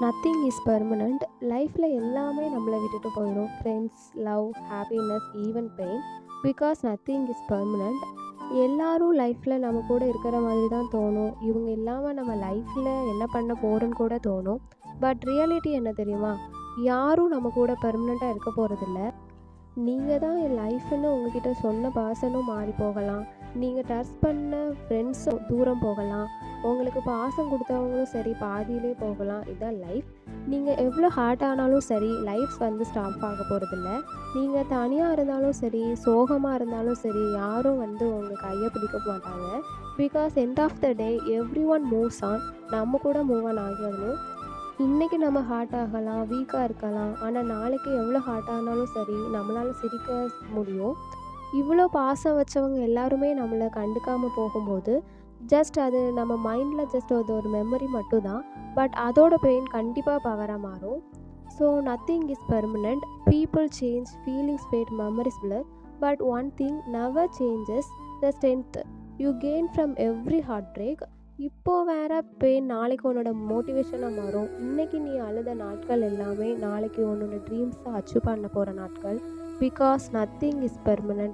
Nothing is permanent. லைஃப்பில் எல்லாமே நம்மளை விட்டுட்டு போயிடும். Friends, love, happiness, even pain. Because nothing is permanent. எல்லாரும் லைஃப்பில் நம்ம கூட இருக்கிற மாதிரி தான் தோணும். இவங்க இல்லாமல் நம்ம லைஃப்பில் என்ன பண்ண போகிறோன்னு கூட தோணும். பட் ரியாலிட்டி என்ன தெரியுமா? யாரும் நம்ம கூட பெர்மனெண்ட்டாக இருக்க போகிறதில்ல. நீங்கள் தான் என் லைஃப்னு உங்ககிட்ட சொன்ன பர்சனும் மாறி போகலாம். நீங்கள் ட்ரஸ்ட் பண்ண ஃப்ரெண்ட்ஸும் தூரம் போகலாம். உங்களுக்கு பாசம் கொடுத்தவங்களும் சரி பாதியிலே போகலாம். இதுதான் லைஃப். நீங்கள் எவ்வளோ ஹார்ட் ஆனாலும் சரி, லைஃப் வந்து ஸ்டாப் ஆக போகிறதில்ல. நீங்கள் தனியாக இருந்தாலும் சரி, சோகமாக இருந்தாலும் சரி, யாரும் வந்து உங்கள் கையை பிடிக்க மாட்டாங்க. Because end of the day everyone moves on. நம்ம கூட மூவ் ஆன் ஆகிடணும். இன்றைக்கி நம்ம ஹார்ட் ஆகலாம், வீக்காக இருக்கலாம். ஆனால் நாளைக்கு எவ்வளோ ஹார்ட் ஆனாலும் சரி, நம்மளால் சிரிக்க முடியும். இவ்வளோ பாசம் வச்சவங்க எல்லாருமே நம்மளை கண்டுக்காமல் போகும்போது, ஜஸ்ட் அது நம்ம மைண்டில் ஜஸ்ட் அது ஒரு மெமரி மட்டும்தான். பட் அதோட பெயின் கண்டிப்பாக பவராக மாறும். So nothing is permanent. People change, feelings fade, memories blur. But one thing never changes, the strength you gain from every heartbreak. இப்போ வேற பெயின் நாளைக்கு உன்னோட மோட்டிவேஷனாக மாறும். இன்றைக்கி நீ அழுத நாட்கள் எல்லாமே நாளைக்கு உன்னோட ட்ரீம்ஸை அச்சீவ் பண்ண போகிற நாட்கள். Because nothing is permanent.